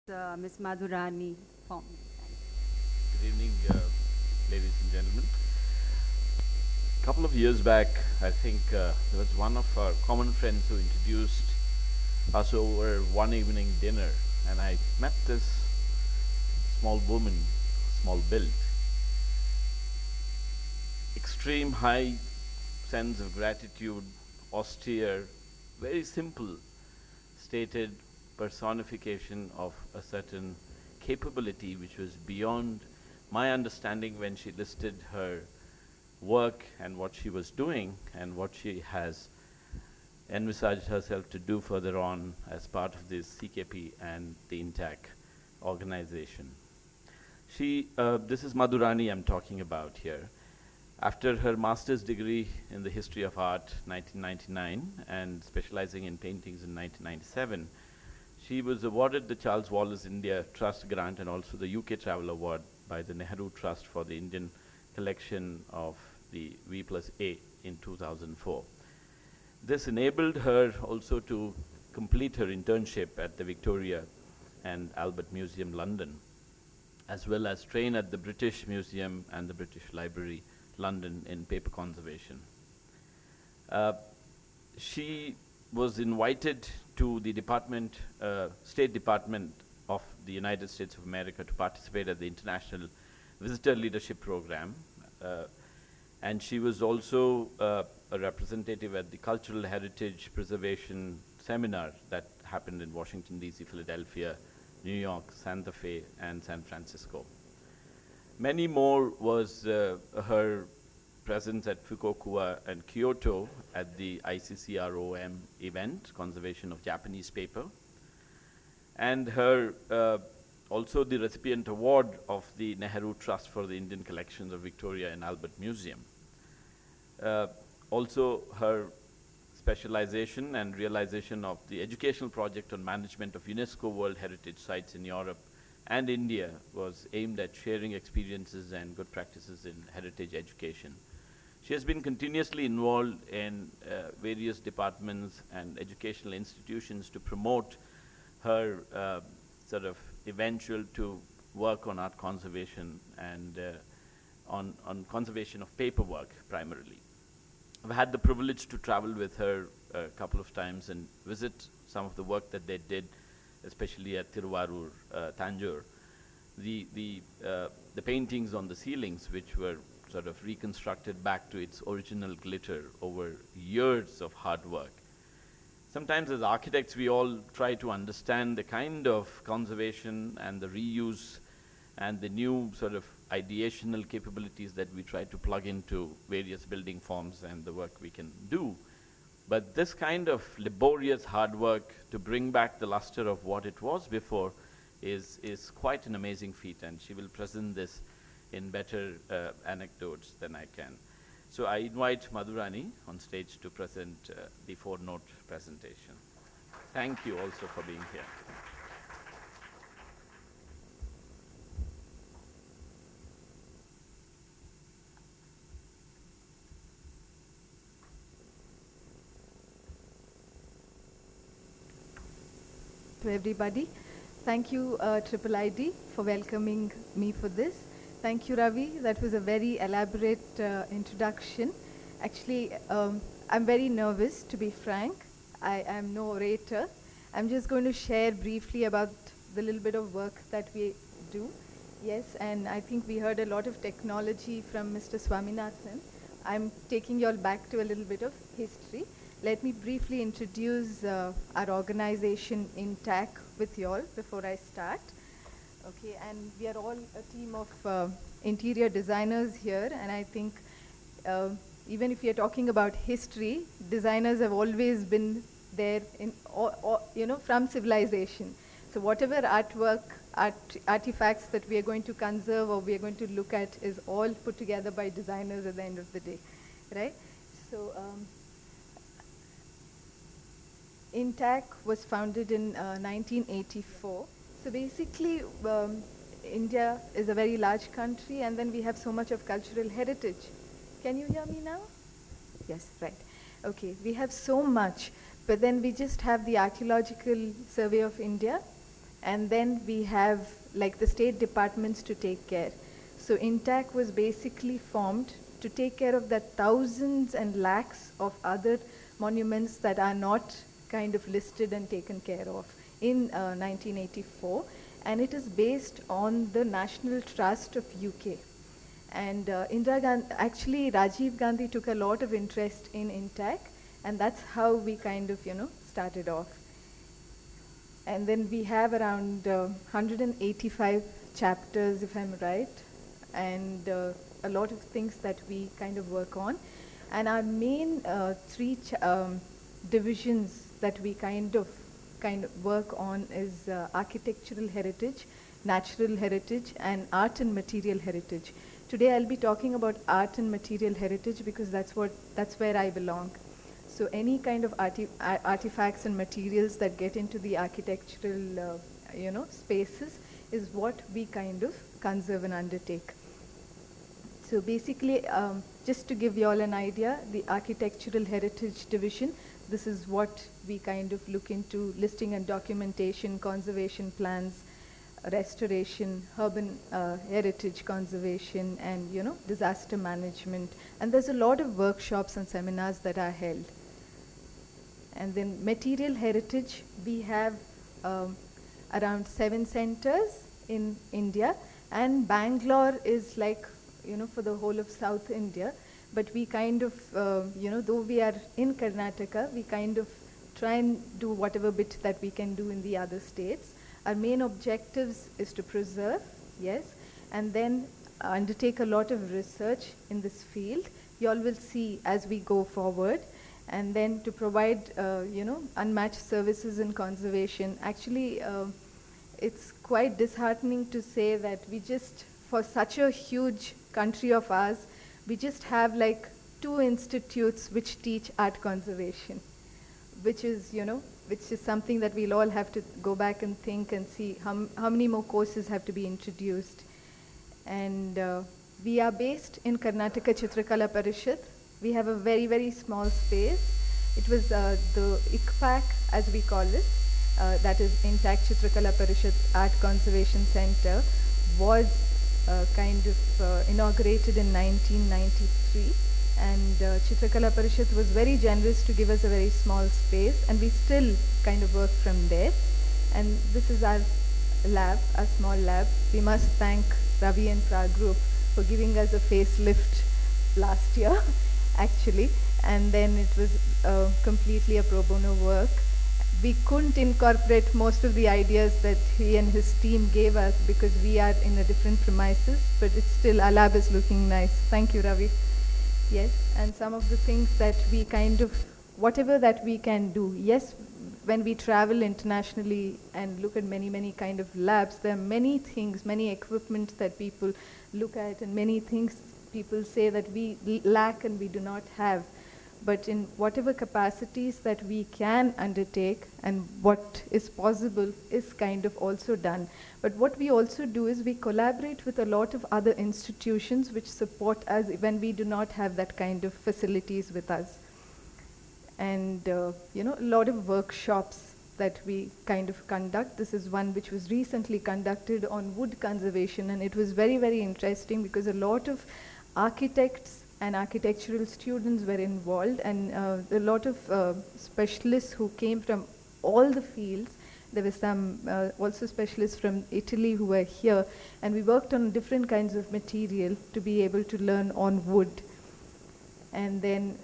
Ms.Madhurani for me. Good evening, ladies and gentlemen. A couple of years back, I think there was one of our common friends who introduced us over one evening dinner, and I met this small woman, small built, extreme high sense of gratitude, austere, very simple, stated personification of a certain capability which was beyond my understanding when she listed her work and what she was doing and what she has envisaged herself to do further on as part of this CKP and the Intach organization. This is Madhurani I'm talking about here. After her master's degree in the history of art, 1999, and specializing in paintings in 1997, she was awarded the Charles Wallace India Trust Grant and also the UK Travel Award by the Nehru Trust for the Indian collection of the V plus A in 2004. This enabled her also to complete her internship at the Victoria and Albert Museum, London, as well as train at the British Museum and the British Library, London, in paper conservation. She was invited to the State Department of the United States of America to participate at the International Visitor Leadership Program. And she was also a representative at the Cultural Heritage Preservation Seminar that happened in Washington, D.C., Philadelphia, New York, Santa Fe, and San Francisco. Many more was her presence at Fukuoka and Kyoto at the ICCROM event, Conservation of Japanese Paper, and her also the recipient award of the Nehru Trust for the Indian Collections of Victoria and Albert Museum. Also her specialization and realization of the educational project on management of UNESCO World Heritage Sites in Europe and India was aimed at sharing experiences and good practices in heritage education. She has been continuously involved in various departments and educational institutions to promote her sort of eventual to work on art conservation and on conservation of paperwork primarily. I've had the privilege to travel with her a couple of times and visit some of the work that they did, especially at Tiruvarur, Tanjore. The paintings on the ceilings, which were sort of reconstructed back to its original glitter over years of hard work. Sometimes as architects, we all try to understand the kind of conservation and the reuse and the new sort of ideational capabilities that we try to plug into various building forms and the work we can do. But this kind of laborious hard work to bring back the luster of what it was before is quite an amazing feat, and she will present this in better anecdotes than I can. So I invite Madhurani on stage to present the four-note presentation. Thank you also for being here. To everybody. Thank you, Triple ID, for welcoming me for this. Thank you, Ravi. That was a very elaborate introduction. Actually, I'm very nervous, to be frank. I am no orator. I'm just going to share briefly about the little bit of work that we do. Yes, and I think we heard a lot of technology from Mr. Swaminathan. I'm taking you all back to a little bit of history. Let me briefly introduce our organization Intach with you all before I start. Okay, and we are all a team of interior designers here, and I think even if you're talking about history, designers have always been there in, from civilization. So whatever artwork, artifacts that we are going to conserve or we are going to look at is all put together by designers at the end of the day, right? So Intach was founded in 1984. So basically, India is a very large country, and then we have so much of cultural heritage. Can you hear me now? Yes, right. Okay, we have so much, but then we just have the Archaeological Survey of India, and then we have like the state departments to take care. So Intach was basically formed to take care of the thousands and lakhs of other monuments that are not kind of listed and taken care of in 1984, and it is based on the National Trust of UK. And actually Rajiv Gandhi took a lot of interest in Intach, and that's how we kind of, started off. And then we have around 185 chapters, if I'm right, and a lot of things that we kind of work on. And our main three divisions that we kind of work on is architectural heritage, natural heritage, and art and material heritage. Today I'll be talking about art and material heritage because that's where I belong. So any kind of artifacts and materials that get into the architectural spaces is what we kind of conserve and undertake. So basically, just to give you all an idea, the Architectural Heritage Division, this is what we kind of look into: listing and documentation, conservation plans, restoration, urban heritage conservation, and disaster management. And there's a lot of workshops and seminars that are held. And then material heritage, we have around 7 centers in India, and Bangalore is like for the whole of South India. But we kind of, though we are in Karnataka, we kind of try and do whatever bit that we can do in the other states. Our main objectives is to preserve, yes, and then undertake a lot of research in this field. You all will see as we go forward. And then to provide, unmatched services in conservation. Actually, it's quite disheartening to say that we just, for such a huge country of ours, we just have like 2 institutes which teach art conservation, which is something that we'll all have to go back and think and see how many more courses have to be introduced. And we are based in Karnataka Chitrakala Parishath. We have a very, very small space. It was the ICKPAC, as we call it, that is Intach Chitrakala Parishath Art Conservation Center, was kind of inaugurated in 1993. And Chitrakala Parishath was very generous to give us a very small space, and we still kind of work from there. And this is our lab, our small lab. We must thank Ravi and Pra Group for giving us a facelift last year, actually. And then it was completely a pro bono work. We couldn't incorporate most of the ideas that he and his team gave us because we are in a different premises, but it's still, our lab is looking nice. Thank you, Ravi. Yes, and some of the things that we kind of, whatever that we can do. Yes, when we travel internationally and look at many, many kind of labs, there are many things, many equipment that people look at, and many things people say that we lack and we do not have. But in whatever capacities that we can undertake and what is possible is kind of also done. But what we also do is we collaborate with a lot of other institutions which support us when we do not have that kind of facilities with us. And a lot of workshops that we kind of conduct. This is one which was recently conducted on wood conservation, and it was very, very interesting because a lot of architects and architectural students were involved, and a lot of specialists who came from all the fields. There were some also specialists from Italy who were here, and we worked on different kinds of material to be able to learn on wood. And then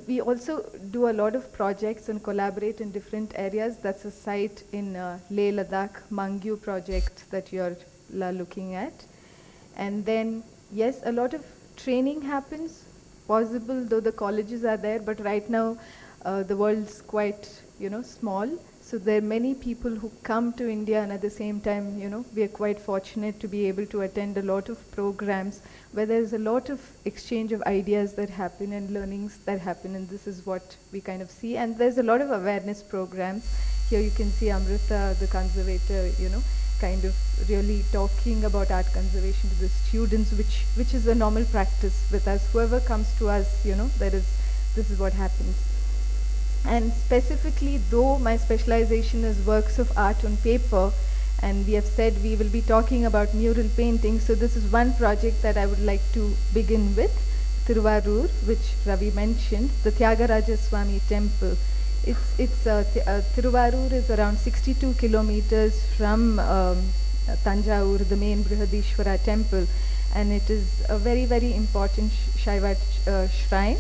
we also do a lot of projects and collaborate in different areas. That's a site in Leh Ladakh, Mangyu project that you're looking at. And then, yes, a lot of training happens, possible though the colleges are there, but right now the world's quite, small. So there are many people who come to India, and at the same time, we are quite fortunate to be able to attend a lot of programs where there's a lot of exchange of ideas that happen and learnings that happen, and this is what we kind of see. And there's a lot of awareness programs. Here you can see Amrita, the conservator, kind of really talking about art conservation to the students, which is a normal practice with us. Whoever comes to us, this is what happens. And specifically, though my specialization is works of art on paper, And we have said we will be talking about mural painting, so this is one project that I would like to begin with, Thiruvarur, which Ravi mentioned, the Tyagaraja Swami temple. Thiruvarur is around 62 kilometers from Tanjavur, the main Brihadishwara temple, and it is a very, very important Shaiva shrine,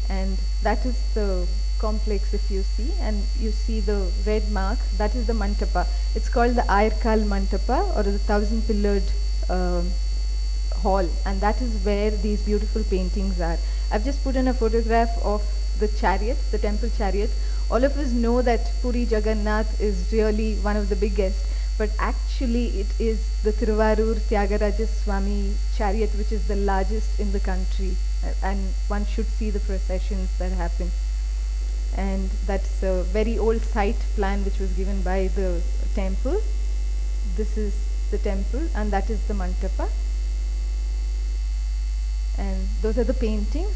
and that is the complex if you see, and you see the red mark, that is the Mantapa. It's called the Ayarkal Mantapa, or the 1,000-pillared hall, and that is where these beautiful paintings are. I've just put in a photograph of the chariot, the temple chariot. All of us know that Puri Jagannath is really one of the biggest, but actually it is the Thiruvarur Tyagaraja Swami chariot which is the largest in the country, and one should see the processions that happen. And that's a very old site plan which was given by the temple. This is the temple, and that is the Mantapa. And those are the paintings.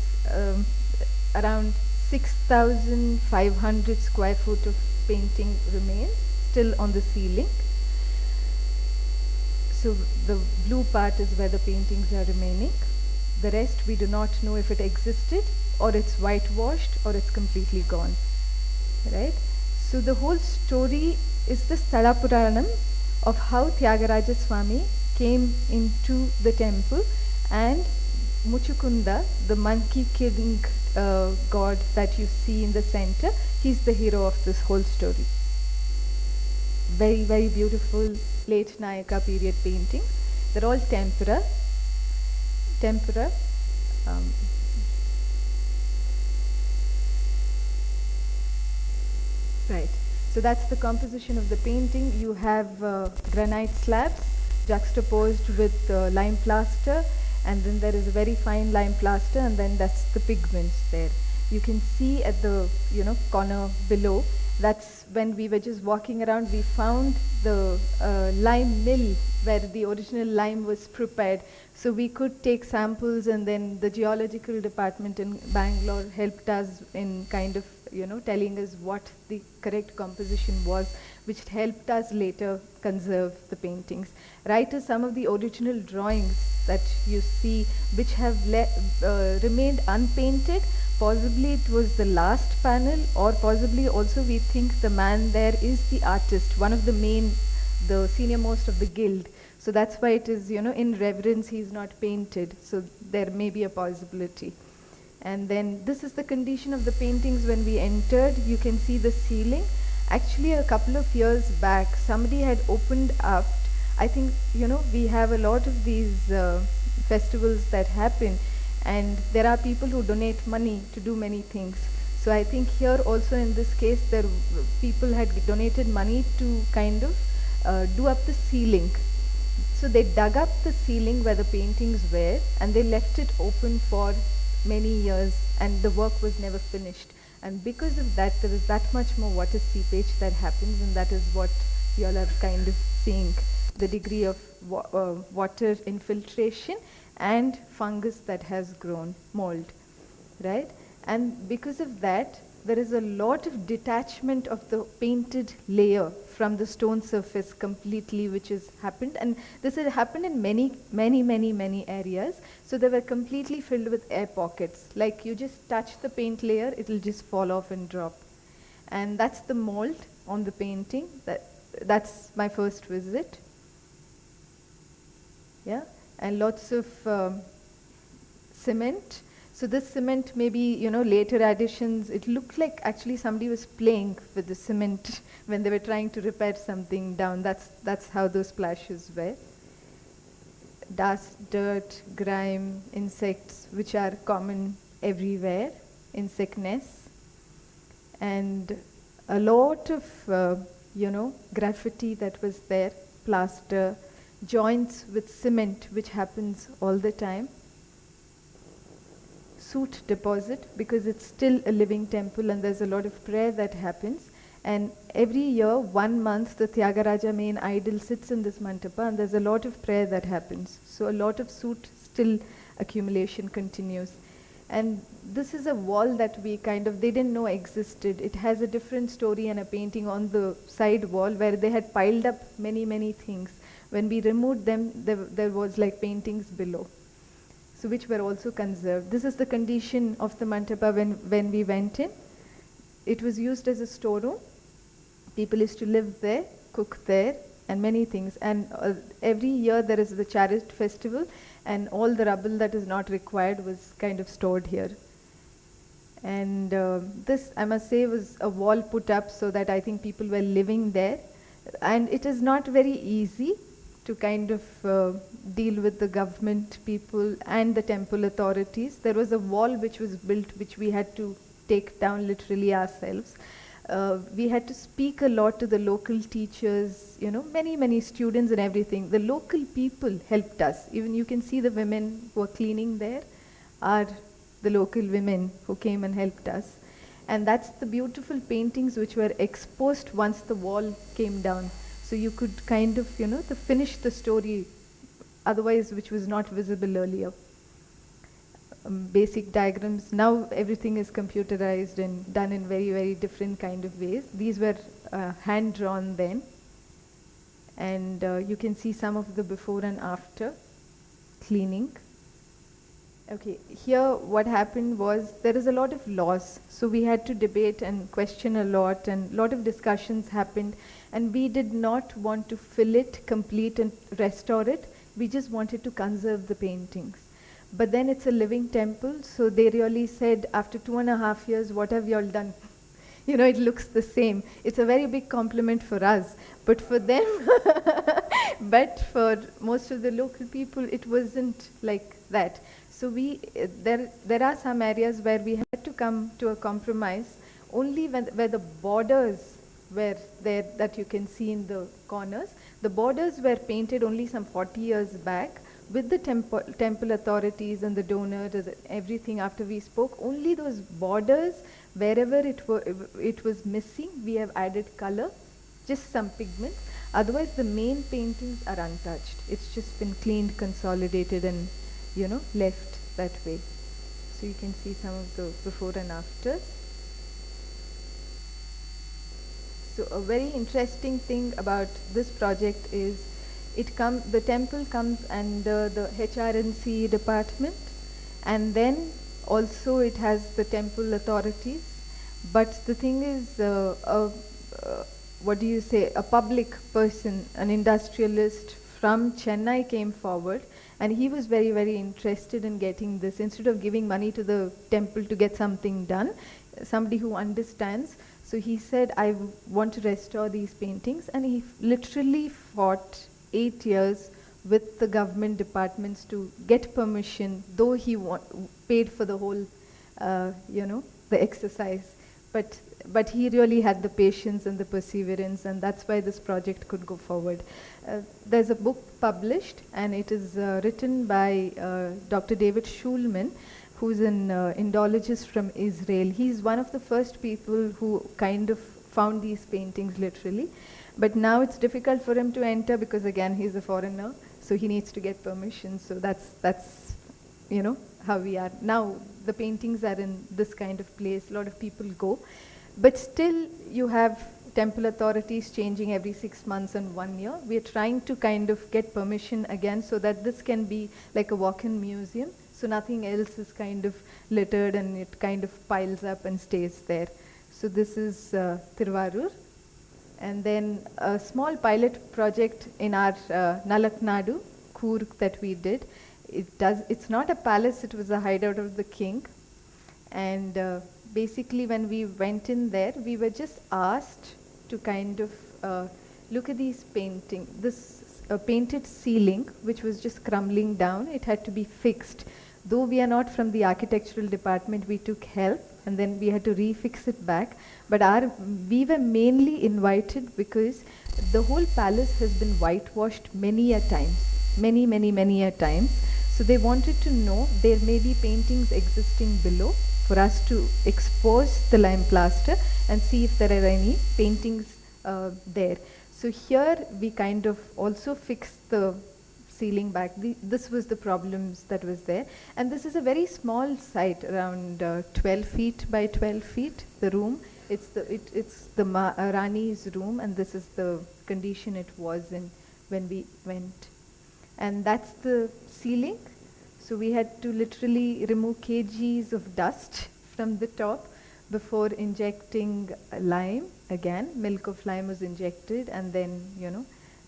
Around 6,500 square foot of painting remains still on the ceiling. So the blue part is where the paintings are remaining. The rest we do not know if it existed, or it's whitewashed, or it's completely gone. Right? So the whole story is the Sthala Puranam of how Tyagaraja Swami came into the temple, and Muchukunda, the monkey king god that you see in the center, he's the hero of this whole story. Very, very beautiful late Nayaka period paintings. They're all tempera. Right. So that's the composition of the painting. You have granite slabs juxtaposed with lime plaster, and then there is a very fine lime plaster, and then that's the pigments there. You can see at the corner below, that's when we were just walking around, we found the lime mill where the original lime was prepared. So we could take samples, and then the geological department in Bangalore helped us in kind of telling us what the correct composition was, which helped us later conserve the paintings. Right, as some of the original drawings that you see which have remained unpainted, possibly it was the last panel, or possibly also we think the man there is the artist, one of the main, the senior most of the guild. So that's why it is, in reverence he's not painted. So there may be a possibility. And then this is the condition of the paintings when we entered. You can see the ceiling. Actually, a couple of years back, somebody had opened up. I think, we have a lot of these festivals that happen, and there are people who donate money to do many things. So I think here also in this case, people had donated money to kind of do up the ceiling. So they dug up the ceiling where the paintings were, and they left it open for many years, and the work was never finished. And because of that, there is that much more water seepage that happens, and that is what you all are kind of seeing, the degree of water infiltration and fungus that has grown, mold, right? And because of that, there is a lot of detachment of the painted layer from the stone surface completely, which has happened. And this had happened in many areas. So they were completely filled with air pockets. Like you just touch the paint layer, it will just fall off and drop. And that's the mold on the painting. That's my first visit. Yeah, and lots of cement. So this cement, maybe later additions. It looked like actually somebody was playing with the cement when they were trying to repair something down. That's how those splashes were. Dust, dirt, grime, insects, which are common everywhere, insect nests, and a lot of graffiti that was there, plaster, joints with cement, which happens all the time. Soot deposit, because it's still a living temple and there's a lot of prayer that happens. And every year, 1 month, the Tyagaraja main idol sits in this mantapa, and there's a lot of prayer that happens. So a lot of soot still accumulation continues. And this is a wall that we they didn't know existed. It has a different story and a painting on the side wall where they had piled up many, many things. When we removed them, there was like paintings below, so which were also conserved. This is the condition of the mantapa when we went in. It was used as a storeroom. People used to live there, cook there, and many things. And every year there is the chariot festival, and all the rubble that is not required was kind of stored here. And this, I must say, was a wall put up so that I think people were living there. And it is not very easy to kind of deal with the government people and the temple authorities. There was a wall which was built, which we had to take down literally ourselves. We had to speak a lot to the local teachers, many, many students and everything. The local people helped us. Even you can see the women who are cleaning there are the local women who came and helped us. And that's the beautiful paintings which were exposed once the wall came down. So you could kind of, to finish the story, otherwise which was not visible earlier. Basic diagrams. Now everything is computerized and done in very, very different kind of ways. These were hand drawn then. And you can see some of the before and after cleaning. Okay, here what happened was there is a lot of loss. So we had to debate and question a lot, and a lot of discussions happened. And we did not want to fill it, complete and restore it. We just wanted to conserve the paintings. But then it's a living temple, so they really said, after 2.5 years, what have you all done? It looks the same. It's a very big compliment for us. But for them, but for most of the local people, it wasn't like that. So there are some areas where we had to come to a compromise, only where the borders were there that you can see in the corners. The borders were painted only some 40 years back, with the temple authorities and the donors and everything. After we spoke, only those borders, wherever it was missing, we have added color, just some pigment. Otherwise, the main paintings are untouched. It's just been cleaned, consolidated, and left that way. So you can see some of the before and afters. So a very interesting thing about this project is the temple comes under the HRNC department, and then also it has the temple authorities. But the thing is, a public person, an industrialist from Chennai came forward, and he was very, very interested in getting this. Instead of giving money to the temple to get something done, somebody who understands. So he said, I want to restore these paintings, and he literally fought 8 years with the government departments to get permission, though he paid for the whole, the exercise. But he really had the patience and the perseverance, and that's why this project could go forward. There's a book published, and it is written by Dr. David Schulman, who's an Indologist from Israel. He's one of the first people who kind of found these paintings literally. But now it's difficult for him to enter because, again, he's a foreigner, so he needs to get permission. So that's how we are. Now the paintings are in this kind of place. A lot of people go. But still you have temple authorities changing every 6 months and 1 year. We are trying to kind of get permission again so that this can be like a walk-in museum. So nothing else is kind of littered and it kind of piles up and stays there. So this is Tiruvarur. And then a small pilot project in our Nalaknadu, Coorg, that we did. It's not a palace, it was a hideout of the king. And basically when we went in there, we were just asked to kind of look at these paintings. This painted ceiling, which was just crumbling down, it had to be fixed. Though we are not from the architectural department, we took help and then we had to refix it back. But we were mainly invited because the whole palace has been whitewashed many a times, many a times. So they wanted to know there may be paintings existing below for us to expose the lime plaster and see if there are any paintings there. So here we kind of also fixed the sealing back. This was the problems that was there. And this is a very small site, around 12 feet by 12 feet, the room. It's the Rani's room, and this is the condition it was in when we went. And that's the ceiling. So we had to literally remove kgs of dust from the top before injecting lime again. Milk of lime was injected, and then,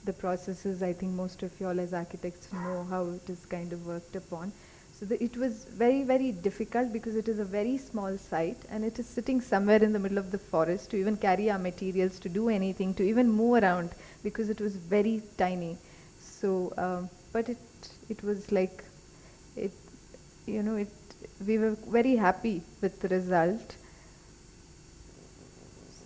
the processes, I think most of you all as architects know how it is kind of worked upon. So it was very, very difficult because it is a very small site and it is sitting somewhere in the middle of the forest to even carry our materials, to do anything, to even move around, because it was very tiny. So, but it was like, we were very happy with the result.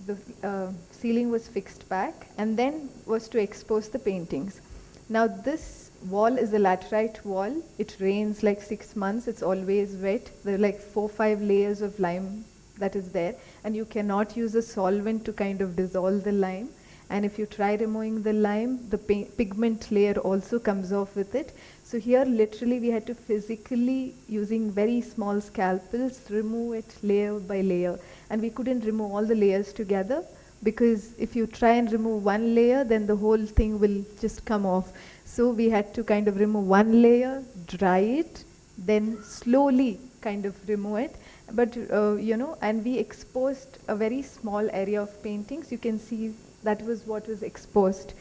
The ceiling was fixed back, and then was to expose the paintings. Now this wall is a laterite wall. It rains like 6 months. It's always wet. There are like 4-5 layers of lime that is there, and you cannot use a solvent to kind of dissolve the lime. And if you try removing the lime, the pigment layer also comes off with it. So here literally we had to physically, using very small scalpels, remove it layer by layer. And we couldn't remove all the layers together, because if you try and remove one layer, then the whole thing will just come off. So we had to kind of remove one layer, dry it, then slowly kind of remove it. But, and we exposed a very small area of paintings. You can see that was what was exposed.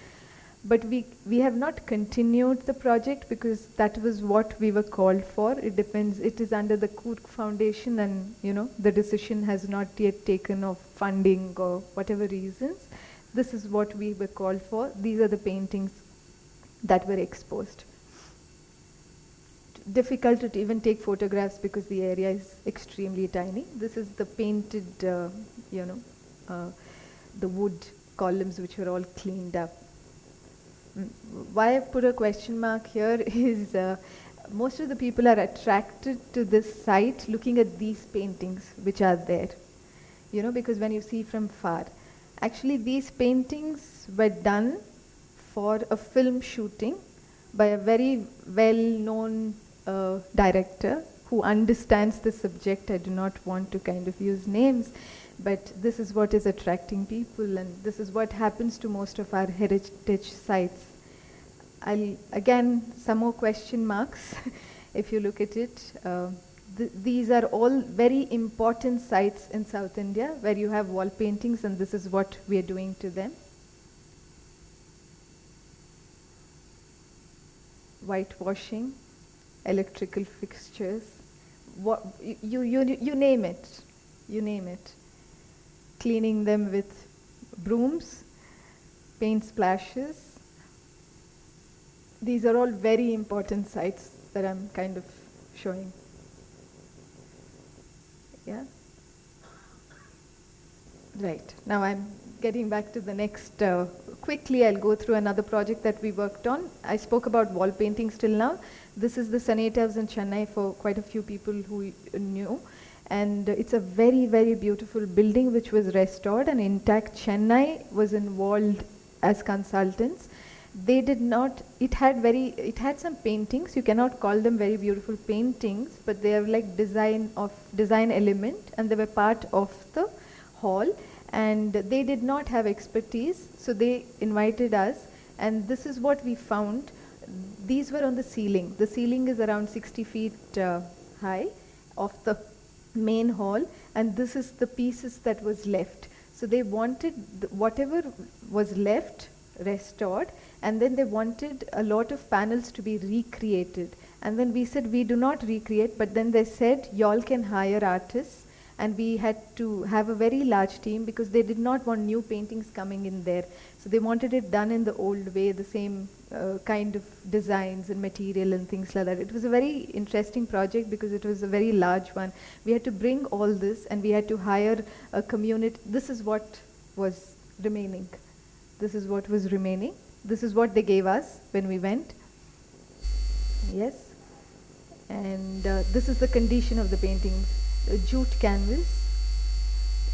But we have not continued the project because that was what we were called for. It depends, it is under the Kurk Foundation, and the decision has not yet taken of funding or whatever reasons. This is what we were called for. These are the paintings that were exposed. Difficult to even take photographs because the area is extremely tiny. This is the painted, the wood columns which were all cleaned up. Why I put a question mark here is most of the people are attracted to this site looking at these paintings which are there, because when you see from far. Actually, these paintings were done for a film shooting by a very well-known director who understands the subject. I do not want to kind of use names, but this is what is attracting people, and this is what happens to most of our heritage sites. Again, some more question marks if you look at it. These are all very important sites in South India where you have wall paintings, and this is what we are doing to them. Whitewashing, electrical fixtures, you name it, Cleaning them with brooms, paint splashes. These are all very important sites that I'm kind of showing. Yeah? Right. Now I'm getting back to the next. Quickly, I'll go through another project that we worked on. I spoke about wall paintings till now. This is the Senate House in Chennai for quite a few people who knew. And it's a very, very beautiful building which was restored, and Intach Chennai was involved as consultants. They did not, it had some paintings. You cannot call them very beautiful paintings, but they are like design element, and they were part of the hall, and they did not have expertise, so they invited us, and this is what we found. These were on the ceiling. The ceiling is around 60 feet high of the main hall, and this is the pieces that was left. So they wanted whatever was left restored, and then they wanted a lot of panels to be recreated. And then we said we do not recreate, but then they said y'all can hire artists, and we had to have a very large team because they did not want new paintings coming in there. So they wanted it done in the old way, the same kind of designs and material and things like that. It was a very interesting project because it was a very large one. We had to bring all this, and we had to hire a community. This is what was remaining. This is what was remaining. This is what they gave us when we went. Yes. And this is the condition of the paintings. Jute canvas.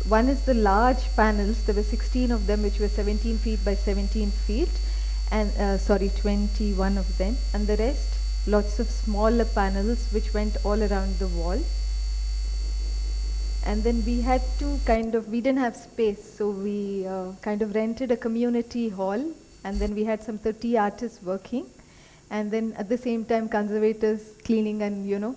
One is the large panels. There were 16 of them, which were 17 feet by 17 feet. and 21 of them, and the rest lots of smaller panels which went all around the wall. And then we had to we didn't have space, so we kind of rented a community hall, and then we had some 30 artists working, and then at the same time conservators cleaning and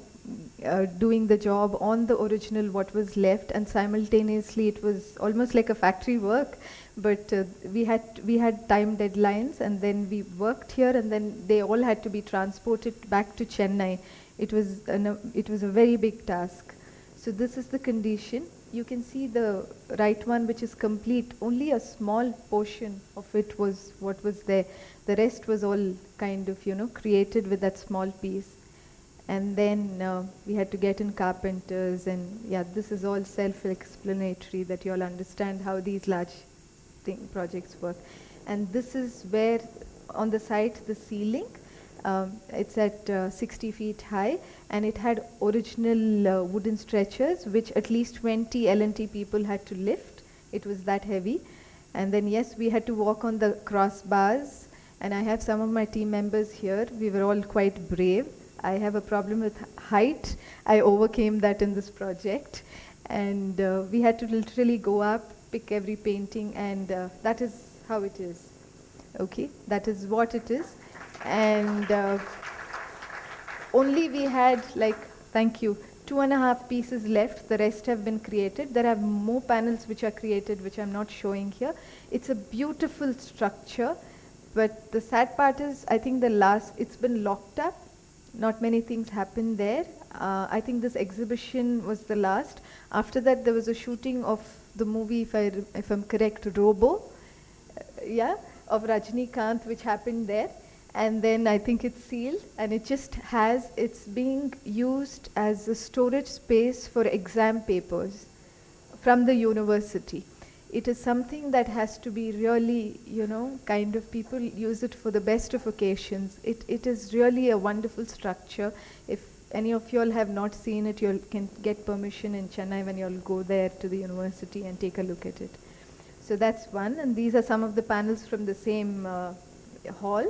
doing the job on the original what was left, and simultaneously it was almost like a factory work, but we had time deadlines, and then we worked here, and then they all had to be transported back to Chennai. It was a very big task. So this is the condition. You can see the right one, which is complete. Only a small portion of it was what was there. The rest was all created with that small piece. And then we had to get in carpenters, and this is all self-explanatory, that you all understand how these large projects work. And this is where on the site the ceiling, it's at 60 feet high, and it had original wooden stretchers which at least 20 L&T people had to lift. It was that heavy. And then yes, we had to walk on the crossbars, and I have some of my team members here. We were all quite brave. I have a problem with height. I overcame that in this project, and we had to literally go up, pick every painting, and that is how it is. Okay, that is what it is. And only we had thank you, 2.5 pieces left. The rest have been created. There are more panels which are created, which I'm not showing here. It's a beautiful structure, but the sad part is, I think it's been locked up. Not many things happened there. I think this exhibition was the last. After that, there was a shooting of the movie, if I'm correct, Robo, of Rajinikanth, which happened there. And then I think it's sealed, and it's being used as a storage space for exam papers from the university. It is something that has to be really, people use it for the best of occasions. It is really a wonderful structure. If any of you all have not seen it, you can get permission in Chennai when you all go there to the university and take a look at it. So that's one, and these are some of the panels from the same hall.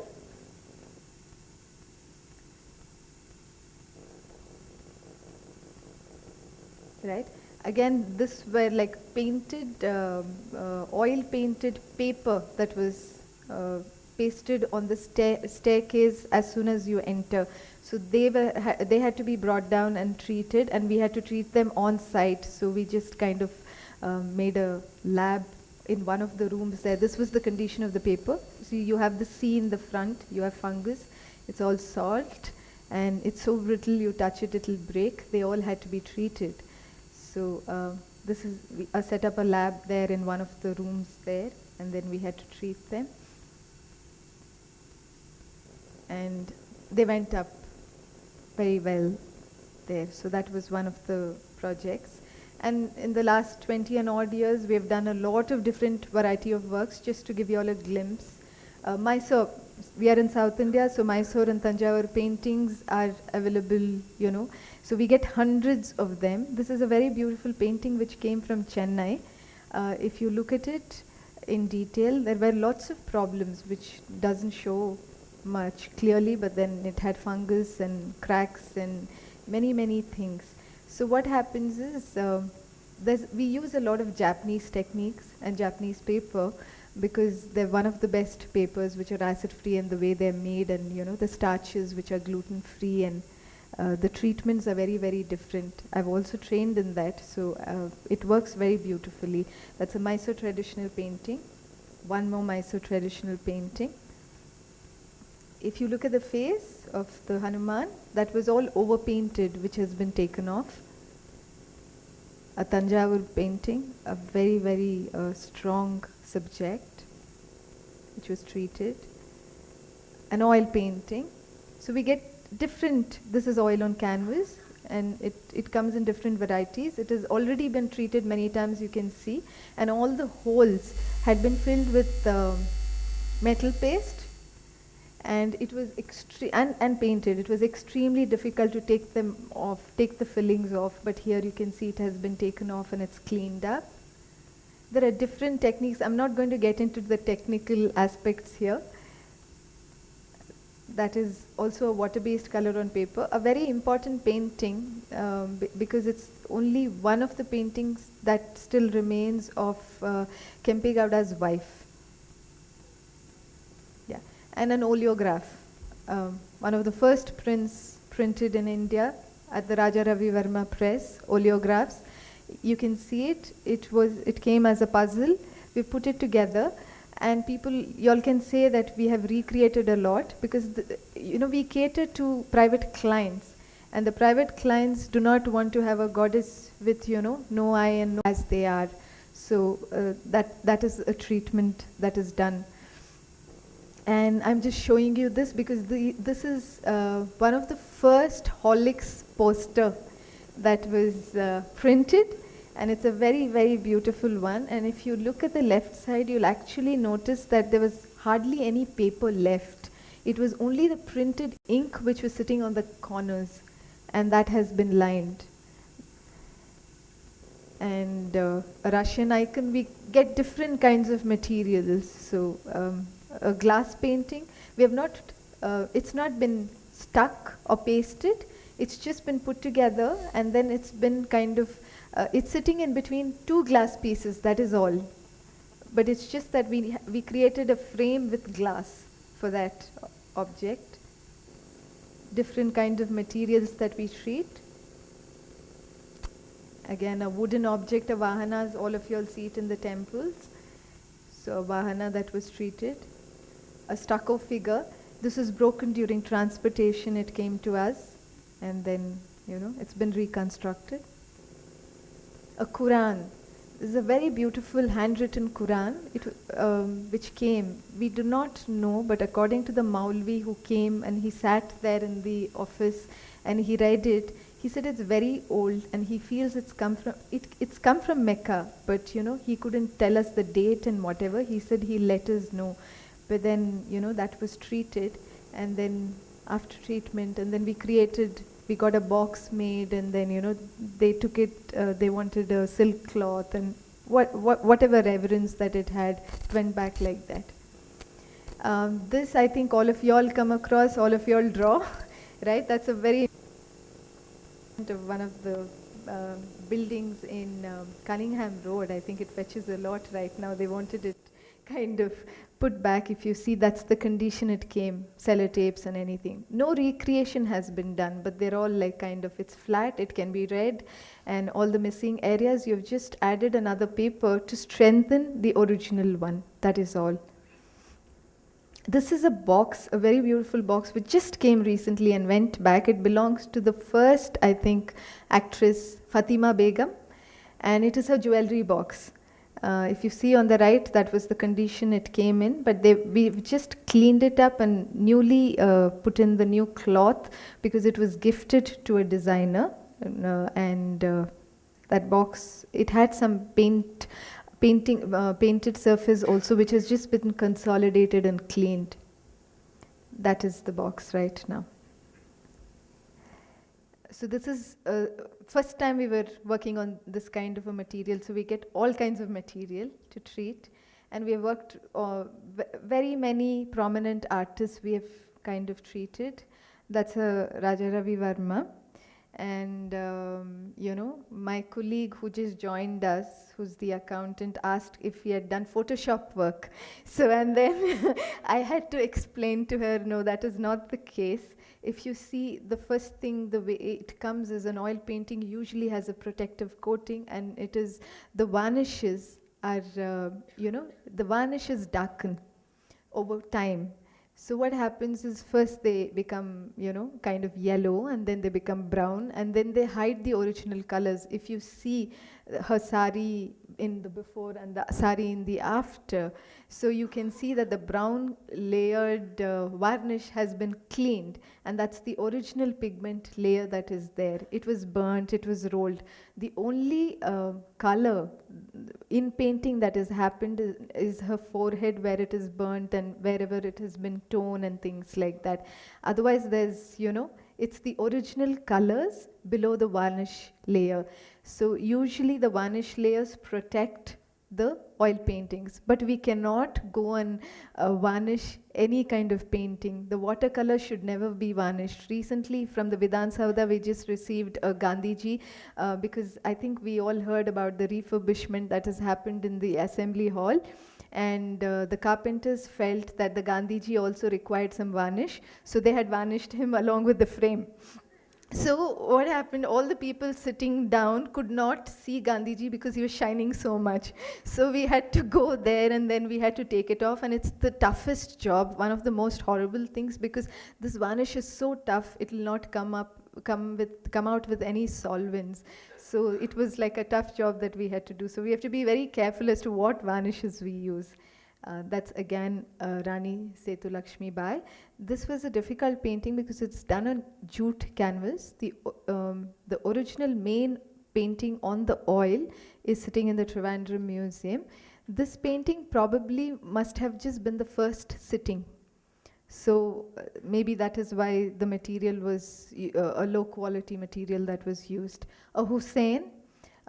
Right. Again, this were painted, oil painted paper that was pasted on the staircase as soon as you enter. So they had to be brought down and treated, and we had to treat them on site. So we just made a lab in one of the rooms there. This was the condition of the paper. So you have the C in the front, you have fungus, it's all salt, and it's so brittle, you touch it, it'll break. They all had to be treated. So I set up a lab there in one of the rooms there, and then we had to treat them. And they went up very well there. So that was one of the projects. And in the last 20 and odd years, we have done a lot of different variety of works, just to give you all a glimpse. Mysore, we are in South India, so Mysore and Tanjavur paintings are available, So we get hundreds of them. This is a very beautiful painting which came from Chennai. If you look at it in detail, there were lots of problems which doesn't show much clearly, but then it had fungus and cracks and many things. So what happens is, we use a lot of Japanese techniques and Japanese paper, because they're one of the best papers which are acid free in the way they're made, and the starches which are gluten free, and the treatments are very different. I've also trained in that, so it works very beautifully. That's a Mysore traditional painting. One more Mysore traditional painting. If you look at the face of the Hanuman, that was all overpainted, which has been taken off. A Tanjavur painting, a very strong subject, which was treated. An oil painting. So we get different, this is oil on canvas, and it comes in different varieties. It has already been treated many times, you can see, and all the holes had been filled with metal paste, and it was and painted. It was extremely difficult to take them off, take the fillings off, but here you can see it has been taken off and it's cleaned up. There are different techniques. I'm not going to get into the technical aspects here, that is also a water-based color on paper. A very important painting because it's only one of the paintings that still remains of Kempe Gowda's wife. Yeah, and an oleograph, one of the first prints printed in India at the Raja Ravi Verma Press, oleographs. You can see it. It came as a puzzle. We put it together, and y'all can say that we have recreated a lot because we cater to private clients, and the private clients do not want to have a goddess with no eye and no as they are. So that is a treatment that is done. And I'm just showing you this because this is one of the first Horlicks poster that was printed, and it's a very, very beautiful one. And if you look at the left side, you'll actually notice that there was hardly any paper left. It was only the printed ink which was sitting on the corners, and that has been lined. And a Russian icon, we get different kinds of materials. So a glass painting, we have not, it's not been stuck or pasted, it's just been put together, and then it's been kind of, it's sitting in between two glass pieces, that is all. But it's just that we created a frame with glass for that object. Different kinds of materials that we treat. Again, a wooden object, a vahanas, all of you all see it in the temples. So a vahana that was treated. A stucco figure. This is broken during transportation, it came to us, and then, it's been reconstructed. A Quran. This is a very beautiful handwritten Quran, which came, we do not know, but according to the Maulvi who came and he sat there in the office and he read it, he said it's very old and he feels it's come from Mecca, but he couldn't tell us the date and whatever. He said he'll let us know. But then, that was treated, and then after treatment, and then we got a box made, and then, they took it, they wanted a silk cloth, and whatever reverence that it had, it went back like that. This, I think all of y'all come across, all of y'all draw, right? That's a very one of the buildings in Cunningham Road. I think it fetches a lot right now. They wanted it kind of put back. If you see, that's the condition it came, sellotapes and anything. No recreation has been done, but they're all like kind of, it's flat, it can be read, and all the missing areas, you've just added another paper to strengthen the original one. That is all. This is a box, a very beautiful box, which just came recently and went back. It belongs to the first, I think, actress, Fatima Begum, and it is a jewelry box. If you see on the right, that was the condition it came in, but we've just cleaned it up and newly put in the new cloth because it was gifted to a designer, and that box, it had some painted surface also, which has just been consolidated and cleaned. That is the box right now. So this is first time we were working on this kind of a material, so we get all kinds of material to treat, and we have worked very many prominent artists we have kind of treated. That's a Raja Ravi Verma, and my colleague who just joined us, who's the accountant, asked if we had done Photoshop work. So, and then I had to explain to her, no, that is not the case. If you see, the first thing, the way it comes is an oil painting usually has a protective coating, and it is, the varnishes are, the varnishes darken over time. So what happens is first they become, kind of yellow, and then they become brown, and then they hide the original colors. If you see her sari in the before and the sari in the after, so you can see that the brown layered varnish has been cleaned, and that's the original pigment layer that is there. It was burnt, it was rolled. The only color in painting that has happened is her forehead, where it is burnt and wherever it has been torn and things like that. Otherwise there's, it's the original colors below the varnish layer. So usually the varnish layers protect the oil paintings, but we cannot go and varnish any kind of painting. The watercolor should never be varnished. Recently from the Vidhan Saudha we just received a Gandhiji because I think we all heard about the refurbishment that has happened in the assembly hall, and the carpenters felt that the Gandhiji also required some varnish, so they had varnished him along with the frame. So what happened, all the people sitting down could not see Gandhiji because he was shining so much. So we had to go there and then we had to take it off, and it's the toughest job, one of the most horrible things, because this varnish is so tough, it will not come out with any solvents. So it was like a tough job that we had to do. So we have to be very careful as to what varnishes we use. That's again Rani Setu Lakshmi Bai. This was a difficult painting because it's done on jute canvas. The original main painting on the oil is sitting in the Trivandrum Museum. This painting probably must have just been the first sitting. So maybe that is why the material was a low quality material that was used. A Hussein,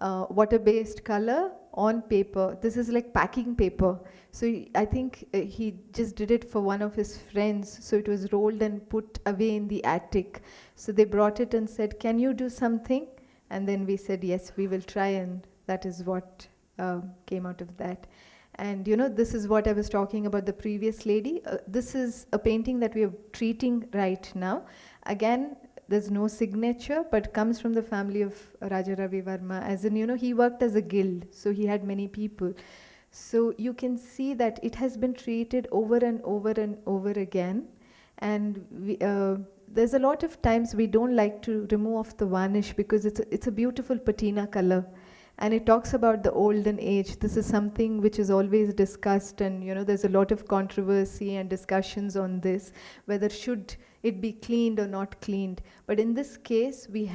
water-based color on paper. This is like packing paper. So I think he just did it for one of his friends. So it was rolled and put away in the attic. So they brought it and said, "Can you do something?" And then we said, "Yes, we will try." And that is what came out of that. And you know, this is what I was talking about, the previous lady. This is a painting that we are treating right now. Again, there's no signature, but comes from the family of Raja Ravi Varma. As in, you know, he worked as a guild, so he had many people. So you can see that it has been treated over and over and over again. And we, there's a lot of times we don't like to remove off the varnish because it's a beautiful patina color. And it talks about the olden age. This is something which is always discussed, and you know, there's a lot of controversy and discussions on this, whether should it be cleaned or not cleaned. But in this case, we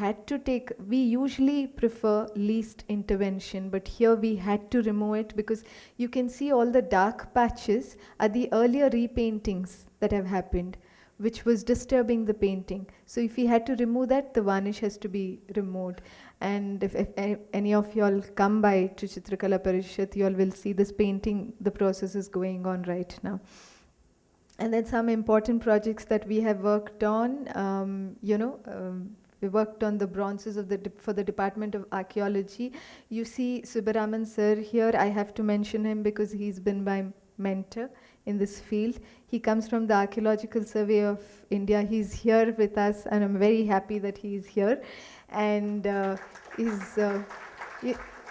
usually prefer least intervention, but here we had to remove it because you can see all the dark patches are the earlier repaintings that have happened, which was disturbing the painting. So if we had to remove that, the varnish has to be removed. And if any of you all come by to Chitrakala Parishath, you all will see this painting, the process is going on right now. And then some important projects that we have worked on, we worked on the bronzes of for the Department of Archaeology. You see Subbaraman sir here. I have to mention him because he's been my mentor in this field. He comes from the Archaeological Survey of India. He's here with us, and I'm very happy that he's here. And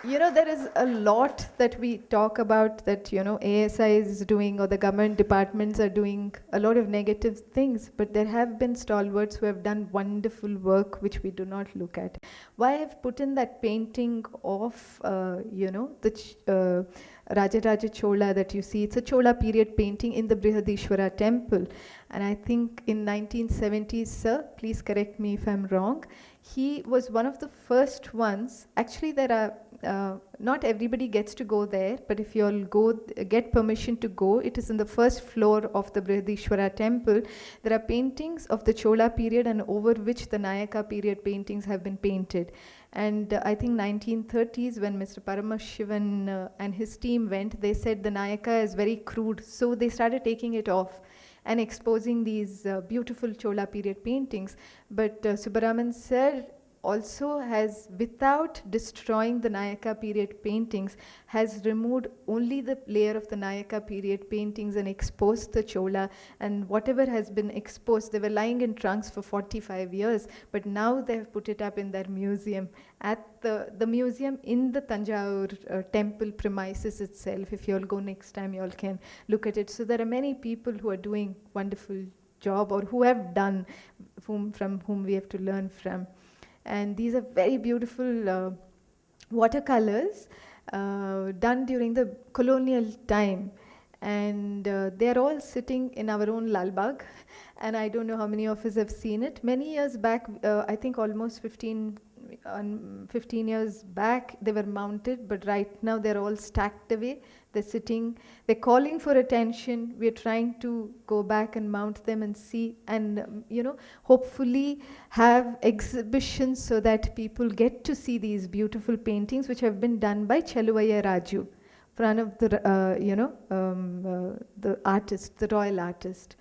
you know, there is a lot that we talk about that, you know, ASI is doing, or the government departments are doing a lot of negative things, but there have been stalwarts who have done wonderful work which we do not look at. Why I've put in that painting of, the Rajaraja Chola that you see, it's a Chola period painting in the Brihadishwara temple. And I think in 1970s, sir, please correct me if I'm wrong, he was one of the first ones. Actually, there are, not everybody gets to go there, but if you all go, get permission to go, it is in the first floor of the Brihadishwara temple. There are paintings of the Chola period and over which the Nayaka period paintings have been painted. And I think 1930s, when Mr. Paramashivan and his team went, they said the Nayaka is very crude, so they started taking it off and exposing these beautiful Chola period paintings. But Subbaraman sir also has, without destroying the Nayaka period paintings, has removed only the layer of the Nayaka period paintings and exposed the Chola. And whatever has been exposed, they were lying in trunks for 45 years, but now they have put it up in their museum, at the museum in the Tanjore temple premises itself. If you all go next time, you all can look at it. So there are many people who are doing wonderful job, or who have done, from whom we have to learn from. And these are very beautiful watercolors done during the colonial time. And they are all sitting in our own Lalbagh. And I don't know how many of us have seen it. Many years back, I think almost 15 years back, they were mounted, but right now they're all stacked away. They're sitting, they're calling for attention. We're trying to go back and mount them and see, and hopefully have exhibitions so that people get to see these beautiful paintings which have been done by Cheluvaiya Raju front of the artist, the royal artist.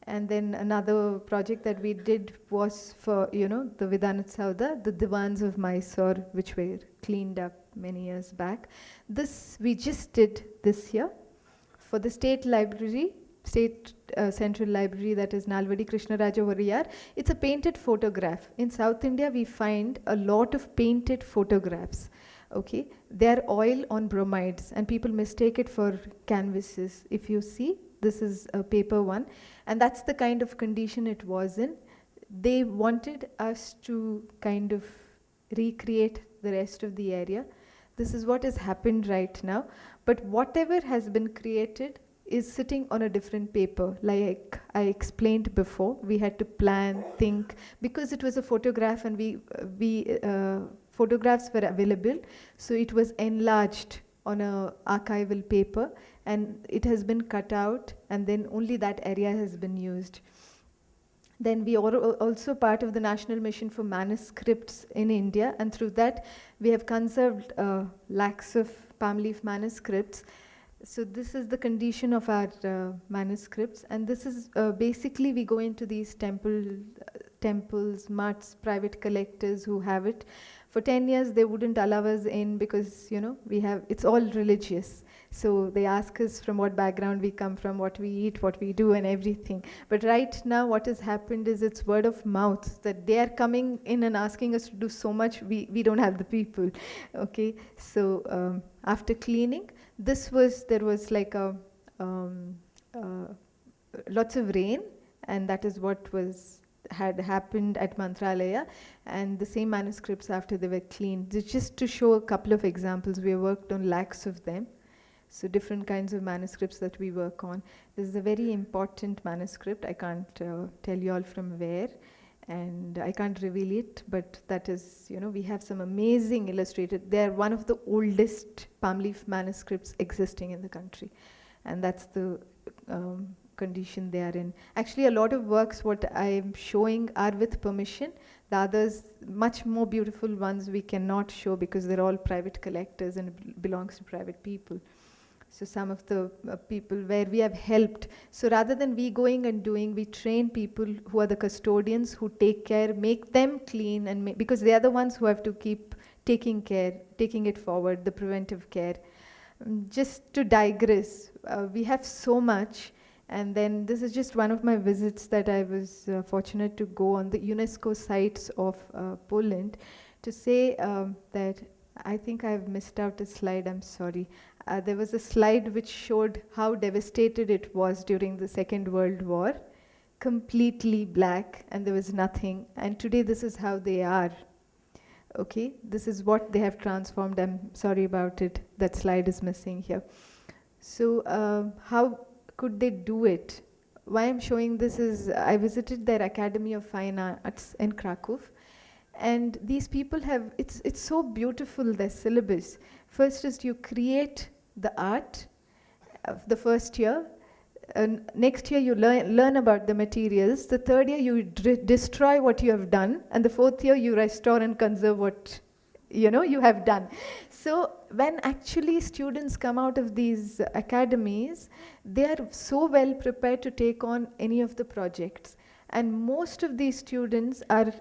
And then another project that we did was for, the Vidanat Sauda, the Divans of Mysore, which were cleaned up many years back. This we just did this year for the State Library, State Central Library, that is Nalvadi Krishnaraja Variyar. It's a painted photograph. In South India, we find a lot of painted photographs. Okay, they're oil on bromides, and people mistake it for canvases. If you see, this is a paper one, and that's the kind of condition it was in. They wanted us to kind of recreate the rest of the area. This is what has happened right now. But whatever has been created is sitting on a different paper. Like I explained before, we had to plan, think, because it was a photograph and photographs were available, so it was enlarged on a archival paper, and it has been cut out, and then only that area has been used. Then we are also part of the National Mission for Manuscripts in India, and through that we have conserved lakhs of palm leaf manuscripts. So this is the condition of our manuscripts, and this is basically we go into these temples, mutts, private collectors who have it. For 10 years they wouldn't allow us in because it's all religious. So they ask us from what background we come from, what we eat, what we do, and everything. But right now what has happened is it's word of mouth, that they are coming in and asking us to do so much, we don't have the people. Okay, so after cleaning, there was like lots of rain, and that is what had happened at Mantralaya, and the same manuscripts after they were cleaned. Just to show a couple of examples, we have worked on lakhs of them. So different kinds of manuscripts that we work on. This is a very important manuscript. I can't tell you all from where, and I can't reveal it, but that is, we have some amazing illustrated. They are one of the oldest palm leaf manuscripts existing in the country, and that's the condition they are in. Actually, a lot of works what I am showing are with permission. The others, much more beautiful ones, we cannot show because they're all private collectors and it belongs to private people. So some of the people where we have helped. So rather than we going and doing, we train people who are the custodians who take care, make them clean, and because they are the ones who have to keep taking care, taking it forward, the preventive care. Just to digress, we have so much. And then this is just one of my visits that I was fortunate to go on the UNESCO sites of Poland, to say that I think I've missed out a slide, I'm sorry. There was a slide which showed how devastated it was during the Second World War. Completely black, and there was nothing. And today this is how they are. Okay, this is what they have transformed. I'm sorry about it. That slide is missing here. So how could they do it? Why I'm showing this is I visited their Academy of Fine Arts in Krakow, and these people have, it's so beautiful, their syllabus. First is you create the art of the first year, next year you learn about the materials, the third year you destroy what you have done, and the fourth year you restore and conserve what you have done. So when actually students come out of these academies, they are so well prepared to take on any of the projects. And most of these students are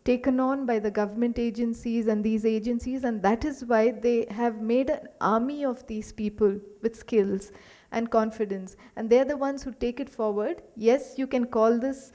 taken on by the government agencies and these agencies, and that is why they have made an army of these people with skills and confidence. And they're the ones who take it forward. Yes, you can call this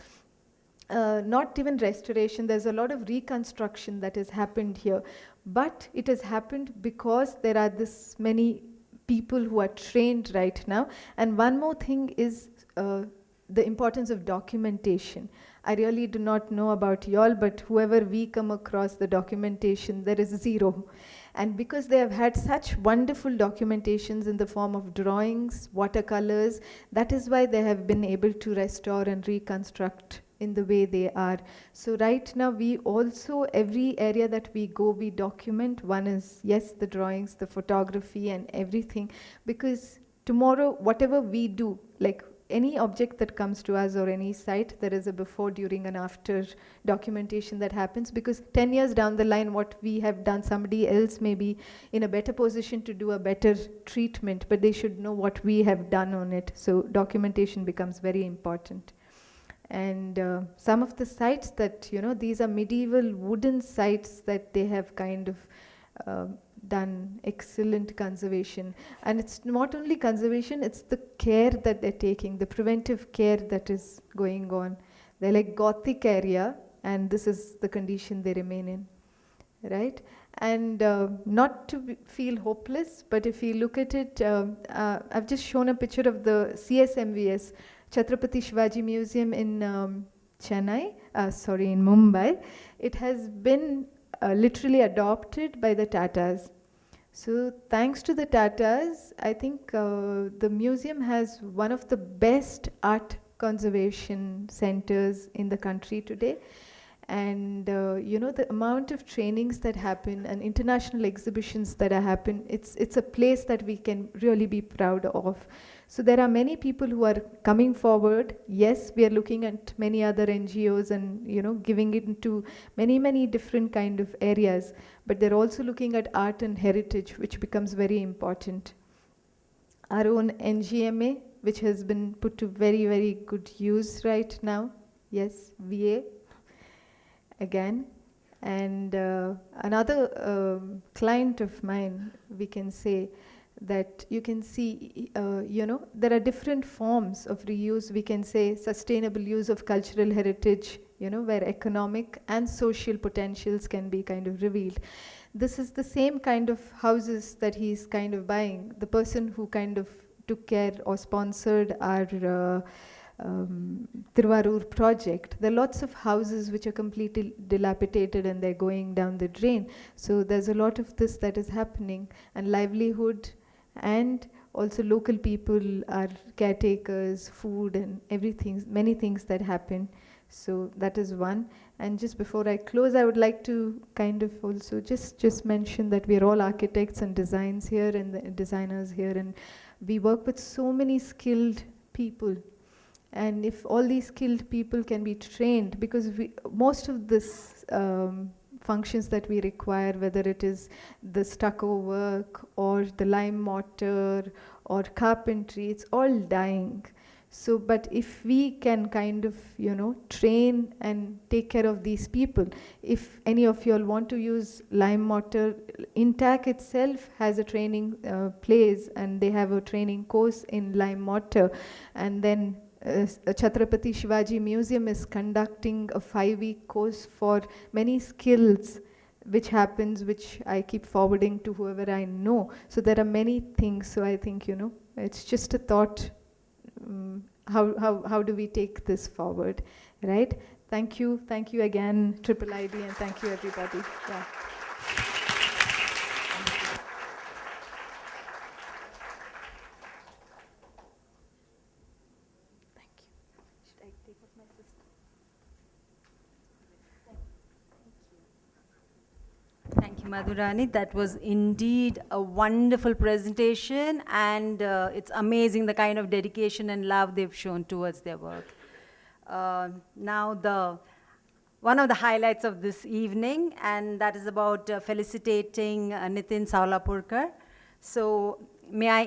not even restoration, there's a lot of reconstruction that has happened here. But it has happened because there are this many people who are trained right now. And one more thing is the importance of documentation. I really do not know about y'all, but whoever we come across, the documentation, there is zero. And because they have had such wonderful documentations in the form of drawings, watercolors, that is why they have been able to restore and reconstruct in the way they are. So right now we also, every area that we go, we document. One is, yes, the drawings, the photography and everything, because tomorrow, whatever we do, like any object that comes to us or any site, there is a before, during and after documentation that happens, because 10 years down the line, what we have done, somebody else may be in a better position to do a better treatment, but they should know what we have done on it. So documentation becomes very important. And some of the sites that, these are medieval wooden sites that they have kind of done excellent conservation. And it's not only conservation, it's the care that they're taking, the preventive care that is going on. They're like Gothic area, and this is the condition they remain in, right? And not to feel hopeless, but if you look at it, I've just shown a picture of the CSMVS, Chhatrapati Shivaji Museum in in Mumbai. It has been literally adopted by the Tatas. So thanks to the Tatas, I think the museum has one of the best art conservation centers in the country today. And the amount of trainings that happen and international exhibitions that happen, it's a place that we can really be proud of. So there are many people who are coming forward. Yes, we are looking at many other NGOs and giving it into many different kind of areas, but they're also looking at art and heritage, which becomes very important. Our own NGMA, which has been put to very good use right now. Yes, VA again. And another client of mine, we can say, that you can see, there are different forms of reuse. We can say sustainable use of cultural heritage, where economic and social potentials can be kind of revealed. This is the same kind of houses that he's kind of buying. The person who kind of took care or sponsored our Tiruvarur project. There are lots of houses which are completely dilapidated and they're going down the drain. So there's a lot of this that is happening, and livelihood, and also local people are caretakers, food and everything, many things that happen. So that is one. And just before I close, I would like to kind of also just mention that we are all architects and designers here, and we work with so many skilled people. And if all these skilled people can be trained, because most of this functions that we require, whether it is the stucco work or the lime mortar or carpentry, it's all dying. So, but if we can kind of, train and take care of these people, if any of you all want to use lime mortar, Intach itself has a training place, and they have a training course in lime mortar. And then Chhatrapati Shivaji Museum is conducting a 5-week course for many skills, which I keep forwarding to whoever I know. So there are many things. So I think, it's just a thought. How do we take this forward, right? Thank you again, IIID, and thank you everybody. Yeah. Thank you, Madhurani. That was indeed a wonderful presentation, and it's amazing the kind of dedication and love they've shown towards their work. Now, one of the highlights of this evening, and that is about felicitating Nitin Saulapurkar. So, may I